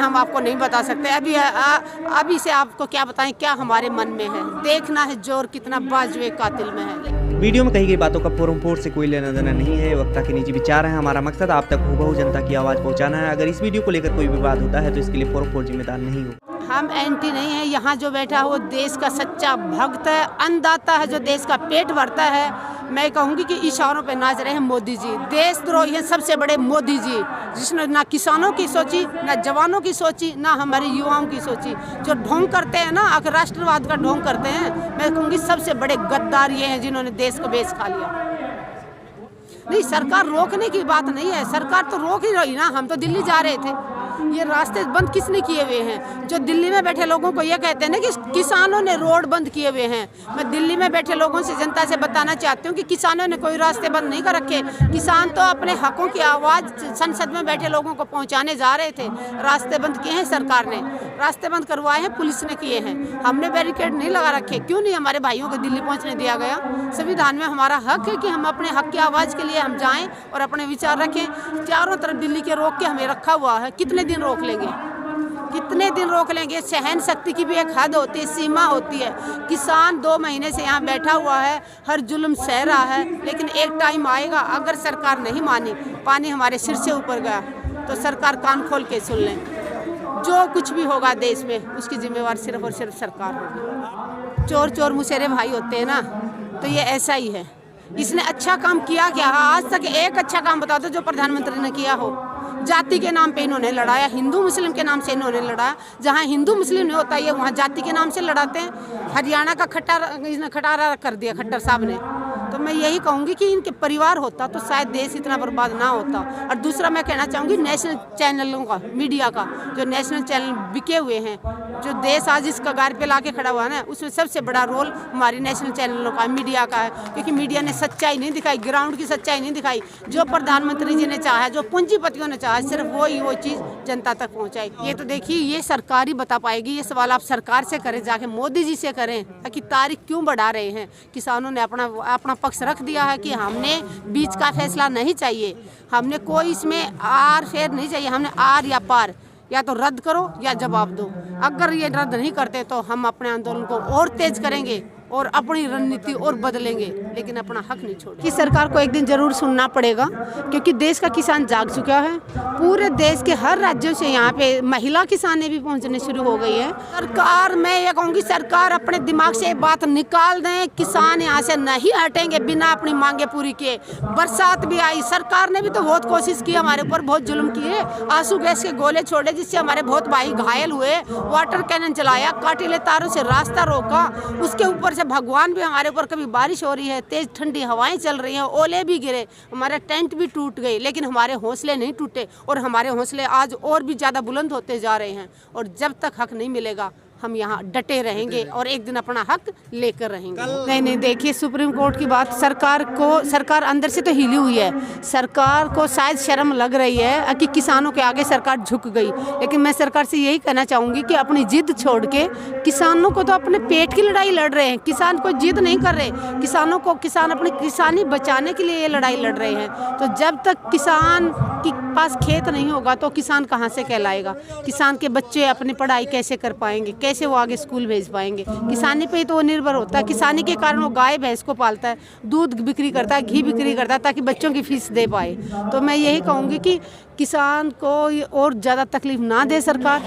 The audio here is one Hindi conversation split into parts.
हम आपको नहीं बता सकते। अभी से आपको क्या बताएं क्या हमारे मन में है। देखना है जोर कितना बाजुए कातिल में है। वीडियो में कही गई बातों का पूर्ण से कोई लेना देना नहीं है। वक्ता के निजी विचार हैं। हमारा मकसद आप तक हूबहू जनता की आवाज़ पहुंचाना है। अगर इस वीडियो को लेकर कोई विवाद होता है तो इसके लिए पूर्ण जिम्मेदार नहीं हो। हम एंटी नहीं है। यहाँ जो बैठा है वो देश का सच्चा भक्त है, अन्नदाता है, जो देश का पेट भरता है। मैं कहूँगी कि इशारों पे नाच रहे हैं मोदी जी। देशद्रोही हैं सबसे बड़े मोदी जी, जिसने ना किसानों की सोची, ना जवानों की सोची, ना हमारे युवाओं की सोची। जो ढोंग करते हैं ना, अगर राष्ट्रवाद का ढोंग करते हैं, मैं कहूँगी सबसे बड़े गद्दार ये हैं जिन्होंने देश को बेच खा लिया। नहीं, सरकार रोकने की बात नहीं है। सरकार तो रोक ही रही ना। हम तो दिल्ली जा रहे थे, ये रास्ते बंद किसने किए हुए हैं? जो दिल्ली में बैठे लोगों को ये कहते हैं ना कि किसानों ने रोड बंद किए हुए हैं। मैं दिल्ली में बैठे लोगों से, जनता से बताना चाहती हूँ कि किसानों ने कोई रास्ते बंद नहीं कर रखे। किसान तो अपने हकों की आवाज़ संसद में बैठे लोगों को पहुँचाने जा रहे थे। रास्ते बंद किए हैं सरकार ने, रास्ते बंद करवाए हैं पुलिस ने किए हैं। हमने बैरिकेड नहीं लगा रखे। क्यों नहीं हमारे भाइयों को दिल्ली पहुँचने दिया गया? संविधान में हमारा हक है कि हम अपने हक की आवाज़ के लिए हम जाएँ और अपने विचार रखें। चारों तरफ दिल्ली के रोक के हमें रखा हुआ है। कितने दिन रोक लेंगे? कितने दिन रोक लेंगे? सहन शक्ति की भी एक हद होती है, सीमा होती है। किसान 2 महीने से यहाँ बैठा हुआ है, हर जुल्म सह रहा है, लेकिन एक टाइम आएगा अगर सरकार नहीं मानी, पानी हमारे सिर से ऊपर गया तो सरकार कान खोल के सुन लें। जो कुछ भी होगा देश में उसकी जिम्मेवार सिर्फ और सिर्फ सरकार होगी। चोर चोर मुसेरे भाई होते हैं ना, तो ये ऐसा ही है। इसने अच्छा काम किया क्या? आज तक एक अच्छा काम बता दो जो प्रधानमंत्री ने किया हो। जाति के नाम पे इन्होंने लड़ाया, हिंदू मुस्लिम के नाम से इन्होंने लड़ाया। जहाँ हिंदू मुस्लिम नहीं होता ये वहाँ जाति के नाम से लड़ाते हैं। हरियाणा का खटारा कर दिया खट्टर साहब ने। तो मैं यही कहूँगी कि इनके परिवार होता तो शायद देश इतना बर्बाद ना होता। और दूसरा मैं कहना चाहूँगी नेशनल चैनलों का, मीडिया का, जो नेशनल चैनल बिके हुए हैं, जो देश आज इस कगार पे लाके खड़ा हुआ है ना, उसमें सबसे बड़ा रोल हमारी नेशनल चैनलों का, मीडिया का है। क्योंकि मीडिया ने सच्चाई नहीं दिखाई, ग्राउंड की सच्चाई नहीं दिखाई। जो प्रधानमंत्री जी ने चाहा, जो पूंजीपतियों ने चाहा, सिर्फ वो चीज़ जनता तक पहुँचाई। ये तो देखिए, ये सरकार ही बता पाएगी। ये सवाल आप सरकार से करें, जाके मोदी जी से करें कि तारीख क्यों बढ़ा रहे हैं। किसानों ने अपना पक्ष रख दिया है कि हमने बीच का फैसला नहीं चाहिए, हमने कोई इसमें आर फेर नहीं चाहिए, हमने आर या पार, या तो रद्द करो या जवाब दो। अगर ये रद्द नहीं करते तो हम अपने आंदोलन को और तेज करेंगे और अपनी रणनीति और बदलेंगे, लेकिन अपना हक नहीं छोड़ेंगे। कि सरकार को एक दिन जरूर सुनना पड़ेगा, क्योंकि देश का किसान जाग चुका है। पूरे देश के हर राज्यों से यहाँ पे महिला किसानें भी पहुँचने शुरू हो गई है। सरकार, मैं ये कहूँगी, सरकार अपने दिमाग से बात निकाल दें। किसान यहाँ से नहीं हटेंगे बिना अपनी मांगे पूरी किए। बरसात भी आई, सरकार ने भी तो बहुत कोशिश की, हमारे ऊपर बहुत जुल्म किए, आंसू गैस के गोले छोड़े जिससे हमारे बहुत भाई घायल हुए, वाटर कैनन चलाया, काटीले तारों से रास्ता रोका। उसके ऊपर भगवान भी हमारे ऊपर, कभी बारिश हो रही है, तेज ठंडी हवाएं चल रही हैं, ओले भी गिरे, हमारे टेंट भी टूट गए, लेकिन हमारे हौसले नहीं टूटे और हमारे हौसले आज और भी ज़्यादा बुलंद होते जा रहे हैं। और जब तक हक नहीं मिलेगा हम यहाँ डटे रहेंगे और एक दिन अपना हक लेकर रहेंगे। नहीं, देखिए, सुप्रीम कोर्ट की बात, सरकार अंदर से तो हिली हुई है। सरकार को शायद शर्म लग रही है कि किसानों के आगे सरकार झुक गई। लेकिन मैं सरकार से यही कहना चाहूँगी कि अपनी जिद छोड़ के, किसानों को तो अपने पेट की लड़ाई लड़ रहे हैं, किसान कोई जिद नहीं कर रहे। किसान अपनी किसानी बचाने के लिए ये लड़ाई लड़ रहे हैं। तो जब तक किसान के पास खेत नहीं होगा तो किसान कहाँ से कहलाएगा? किसान के बच्चे अपनी पढ़ाई कैसे कर पाएंगे? कैसे वो आगे स्कूल भेज पाएंगे? किसानी पे ही तो वो निर्भर होता है। किसानी के कारण वो गाय भैंस को पालता है, दूध बिक्री करता है, घी बिक्री करता है, ताकि बच्चों की फीस दे पाए। तो मैं यही कहूँगी कि किसान को और ज़्यादा तकलीफ ना दे सरकार।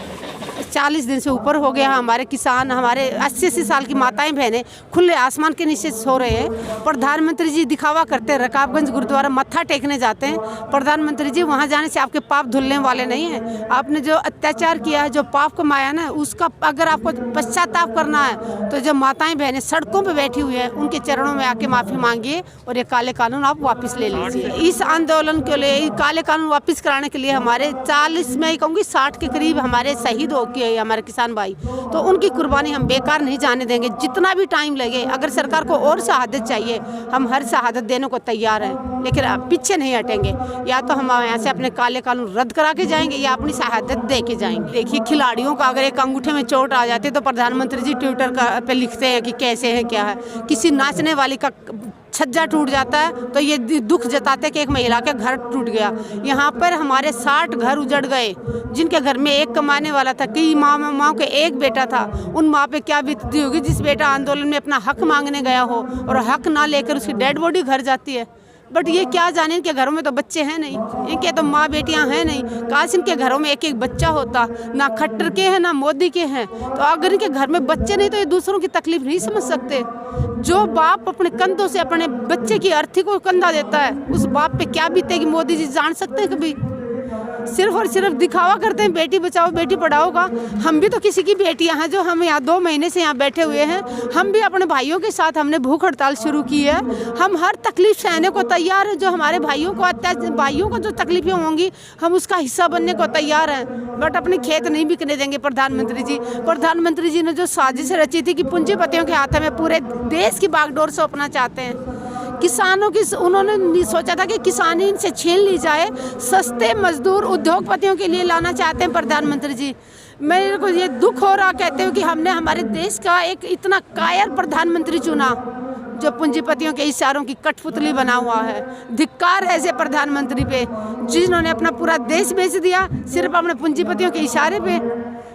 40 दिन से ऊपर हो गया हमारे किसान, हमारे 80 साल की माताएं बहनें खुले आसमान के नीचे सो रहे हैं। प्रधानमंत्री जी दिखावा करते हैं, रकाबगंज गुरुद्वारा मत्था टेकने जाते हैं। प्रधानमंत्री जी, वहां जाने से आपके पाप धुलने वाले नहीं हैं। आपने जो अत्याचार किया है, जो पाप कमाया ना, उसका अगर आपको पश्चाताप करना है तो जो माताएं बहनें सड़कों पर बैठी हुई है उनके चरणों में आके माफ़ी मांगिए और ये काले कानून आप वापस ले लीजिए। इस आंदोलन के लिए, काले कानून वापस कराने के लिए हमारे 40, मैं कहूँगी 60 के करीब हमारे शहीद हो के हमारे किसान भाई, तो उनकी कुर्बानी हम बेकार नहीं जाने देंगे। जितना भी टाइम लगे, अगर सरकार को और शहादत चाहिए, हम हर शहादत देने को तैयार हैं, लेकिन अब पीछे नहीं हटेंगे। या तो हम यहाँ से अपने काले कानून रद्द करा के जाएंगे या अपनी शहादत दे के जाएंगे। देखिए, खिलाड़ियों का अगर एक अंगूठे में चोट आ जाती है तो प्रधानमंत्री जी ट्विटर पे लिखते हैं कि कैसे है, क्या है। किसी नाचने वाली का छज्जा टूट जाता है तो ये दुख जताते कि एक महिला के घर टूट गया। यहाँ पर हमारे 60 घर उजड़ गए, जिनके घर में एक कमाने वाला था, कई माँ के एक बेटा था। उन माँ पे क्या बीतती होगी जिस बेटा आंदोलन में अपना हक मांगने गया हो और हक ना लेकर उसकी डेड बॉडी घर जाती है। बट ये क्या जाने, इनके घरों में तो बच्चे हैं नहीं, इनके तो माँ बेटियां हैं नहीं। काश इनके घरों में एक एक बच्चा होता, ना खट्टर के हैं ना मोदी के हैं। तो अगर इनके घर में बच्चे नहीं तो ये दूसरों की तकलीफ नहीं समझ सकते। जो बाप अपने कंधों से अपने बच्चे की अर्थी को कंधा देता है, उस बाप पे क्या बीतेगी मोदी जी जान सकते हैं कभी? सिर्फ और सिर्फ दिखावा करते हैं बेटी बचाओ बेटी पढ़ाओ का। हम भी तो किसी की बेटियां हैं जो हम यहाँ 2 महीने से यहाँ बैठे हुए हैं। हम भी अपने भाइयों के साथ हमने भूख हड़ताल शुरू की है। हम हर तकलीफ सहने को तैयार हैं। जो हमारे भाइयों को जो तकलीफें होंगी हम उसका हिस्सा बनने को तैयार हैं। बट अपने खेत नहीं बिकने देंगे प्रधानमंत्री जी। प्रधानमंत्री जी ने जो साजिश रची थी कि पूंजीपतियों के हाथ में पूरे देश की बागडोर सौंपना चाहते हैं। किसानों की उन्होंने सोचा था कि किसानी इनसे छीन ली जाए, सस्ते मजदूर उद्योगपतियों के लिए लाना चाहते हैं प्रधानमंत्री जी। मेरे को ये दुख हो रहा कहते हुए कि हमने हमारे देश का एक इतना कायर प्रधानमंत्री चुना जो पूंजीपतियों के इशारों की कठपुतली बना हुआ है। धिक्कार ऐसे प्रधानमंत्री पे जिन्होंने अपना पूरा देश बेच दिया सिर्फ अपने पूंजीपतियों के इशारे पे।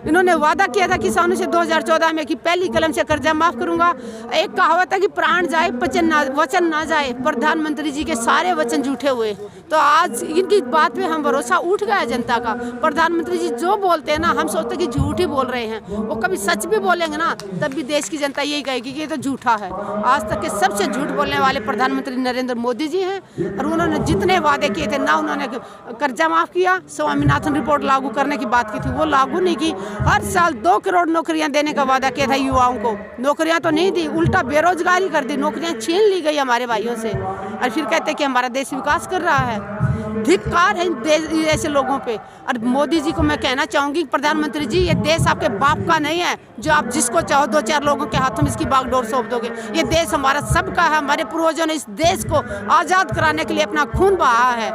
इन्होंने वादा किया था किसानों से 2014 में कि पहली कलम से कर्जा माफ करूंगा। एक कहावत है कि प्राण जाए वचन ना जाए। प्रधानमंत्री जी के सारे वचन झूठे हुए। तो आज इनकी बात पे हम भरोसा उठ गया जनता का। प्रधानमंत्री जी जो बोलते हैं ना, हम सोचते कि झूठ ही बोल रहे हैं। वो कभी सच भी बोलेंगे ना तब भी देश की जनता यही कहेगी कि ये तो झूठा है। आज तक के सबसे झूठ बोलने वाले प्रधानमंत्री नरेंद्र मोदी जी हैं। और उन्होंने जितने वादे किए थे ना उन्होंने कर्जा माफ किया, स्वामीनाथन रिपोर्ट लागू करने की बात की थी वो लागू नहीं की। हर साल 2 करोड़ नौकरियां देने का वादा किया था युवाओं को, नौकरियां तो नहीं दी, उल्टा बेरोजगारी कर दी, नौकरियां छीन ली गई हमारे भाइयों से। और फिर कहते हैं कि हमारा देश विकास कर रहा है। धिक्कार है ऐसे लोगों पे। और मोदी जी को मैं कहना चाहूँगी प्रधानमंत्री जी, ये देश आपके बाप का नहीं है जो आप जिसको चाहो 2-4 लोगों के हाथों में इसकी बागडोर सौंप दोगे। ये देश हमारा सबका है। हमारे पूर्वजों ने इस देश को आज़ाद कराने के लिए अपना खून बहाया है।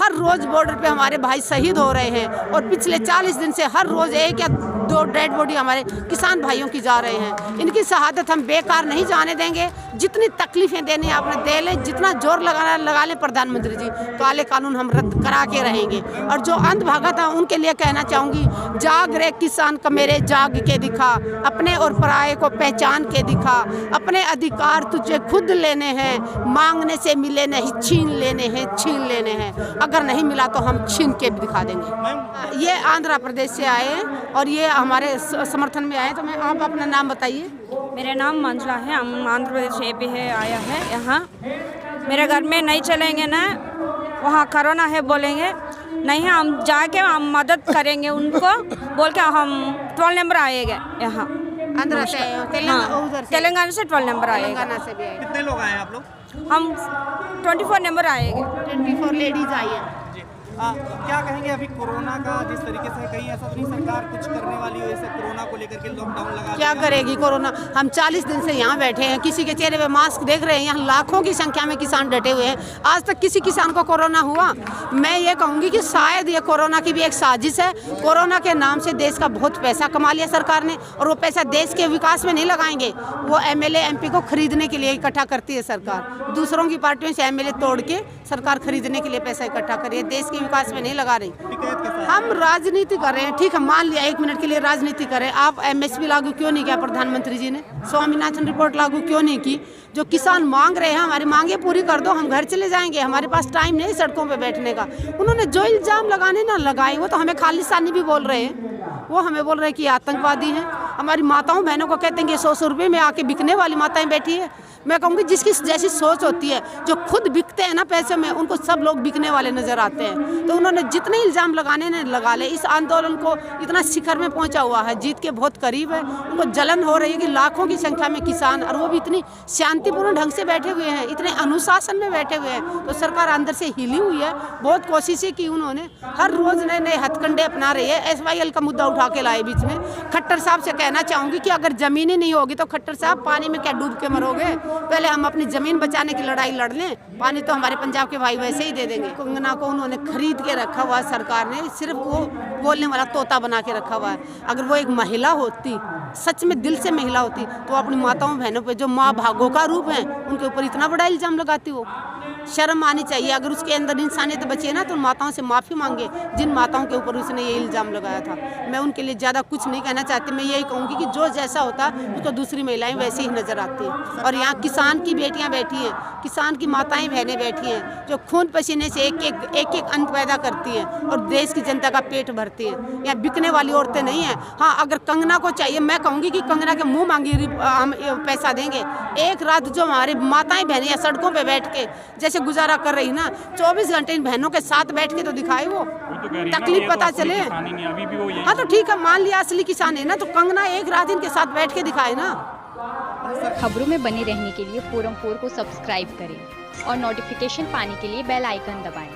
हर रोज बॉर्डर पे हमारे भाई शहीद हो रहे हैं और पिछले 40 दिन से हर रोज 1 या 2 डेड बॉडी हमारे किसान भाइयों की जा रहे हैं। इनकी शहादत हम बेकार नहीं जाने देंगे। जितनी तकलीफें देनी आपने दे ले, जितना जोर लगा ले प्रधानमंत्री जी, काले कानून हम रद्द करा के रहेंगे। और जो अंधभागा था उनके लिए कहना चाहूँगी, जाग रे किसान का मेरे जाग के दिखा, अपने और पराये को पहचान के दिखा। अपने अधिकार तुझे खुद लेने हैं, मांगने से मिले नहीं, छीन लेने हैं। अगर नहीं मिला तो हम छीन के भी दिखा देंगे। ये आंध्र प्रदेश से आए हैं और ये हमारे समर्थन में आए। तो मैं आप अपना नाम बताइए। मेरा नाम मंजुला है। हम आंध्र प्रदेश एपी है आया है यहाँ। मेरे घर में नहीं चलेंगे ना, वहाँ कोरोना है बोलेंगे नहीं, हम जाके हम मदद करेंगे उनको बोल के हम 12 नंबर आएंगे यहाँ आंध्र से, तेलंगाना से 12 नंबर आएगा। कितने लोग आए आप लोग? हम 24 नंबर आएंगे। 24 लेडीज आई है। क्या कहेंगे अभी कोरोना का जिस तरीके से कहीं ऐसा तो नहीं सरकार कुछ करने वाली हो जैसे कोरोना को लेकर के लॉकडाउन लगा क्या करेगी कोरोना? हम 40 दिन से यहाँ बैठे हैं, किसी के चेहरे पे मास्क देख रहे हैं। यहाँ लाखों की संख्या में किसान डटे हुए हैं। आज तक किसी किसान को कोरोना हुआ? मैं ये कहूँगी कि शायद ये कोरोना की भी एक साजिश है। कोरोना के नाम से देश का बहुत पैसा कमा लिया सरकार ने और वो पैसा देश के विकास में नहीं लगाएंगे। वो MLA MP को खरीदने के लिए इकट्ठा करती है सरकार। दूसरों की पार्टियों से MLA तोड़ के सरकार खरीदने के लिए पैसा इकट्ठा कर रही है, देश के विकास में नहीं लगा रही। हम राजनीति कर रहे हैं, ठीक है, मान लिया 1 मिनट के लिए राजनीति करें। आप MSP लागू क्यों नहीं किया प्रधानमंत्री जी ने? स्वामीनाथन रिपोर्ट लागू क्यों नहीं की? जो किसान मांग रहे हैं हमारी मांगे पूरी कर दो, हम घर चले जाएंगे। हमारे पास टाइम नहीं सड़कों पे बैठने का। उन्होंने जो इल्जाम लगाने ना लगाए, वो तो हमें खालिस्तानी भी बोल रहे हैं। वो हमें बोल रहे हैं कि आतंकवादी हैं। हमारी माताओं बहनों को कहते हैं कि 100 रुपये में आके बिकने वाली माताएं बैठी है। मैं कहूँगी जिसकी जैसी सोच होती है, जो खुद बिकते हैं ना पैसे में, उनको सब लोग बिकने वाले नजर आते हैं। तो उन्होंने जितने इल्जाम लगाने ने लगा ले। इस आंदोलन को इतना शिखर में पहुंचा हुआ है, जीत के बहुत करीब है। उनको जलन हो रही है कि लाखों की संख्या में किसान, और वो भी इतनी शांतिपूर्ण ढंग से बैठे हुए हैं, इतने अनुशासन में बैठे हुए हैं। तो सरकार अंदर से हिली हुई है। बहुत कोशिशें की उन्होंने, हर रोज नए नए हथकंडे अपना रही है। SYL का मुद्दा उठा के लाए बीच में। खट्टर साहब से कह कहना चाहूँगी कि अगर ज़मीन ही नहीं होगी तो खट्टर साहब पानी में क्या डूब के मरोगे। पहले हम अपनी ज़मीन बचाने की लड़ाई लड़ लें, पानी तो हमारे पंजाब के भाई वैसे ही दे देंगे। कंगना को उन्होंने खरीद के रखा हुआ है सरकार ने, सिर्फ वो बोलने वाला तोता बना के रखा हुआ है। अगर वो एक महिला होती, सच में दिल से महिला होती, तो अपनी माताओं बहनों पे जो माँ भागों का रूप है उनके ऊपर इतना बड़ा इल्ज़ाम लगाती हो। शर्म आनी चाहिए। अगर उसके अंदर इंसानियत बची है ना तो माताओं से माफ़ी मांगे जिन माताओं के ऊपर उसने ये इल्ज़ाम लगाया था। मैं उनके लिए ज़्यादा कुछ नहीं कहना चाहती। मैं यही कहूँगी कि जो जैसा होता है उसको दूसरी महिलाएं वैसे ही नज़र आती हैं। और यहाँ किसान की बेटियाँ बैठी हैं, किसान की माताएं बहनें बैठी हैं जो खून पसीने से एक एक अन्न पैदा करती हैं और देश की जनता का पेट भरती हैं। यहाँ बिकने वाली औरतें नहीं हैं। हाँ, अगर कंगना को चाहिए, मैं कहूँगी कि कंगना के मुँह मांगी हम पैसा देंगे। एक रात जो हमारी माताएं बहनें या सड़कों पर बैठ के जैसे गुजारा कर रही ना, 24 घंटे इन बहनों के साथ बैठ के तो दिखाए वो तकलीफ पता चले। हाँ तो ठीक है, मान लिया असली किसान है ना, तो कंगना एक रात इनके साथ बैठ के दिखाए ना। खबरों में बने रहने के लिए फोरम 4 को सब्सक्राइब करें और नोटिफिकेशन पाने के लिए बेल आइकन दबाएं।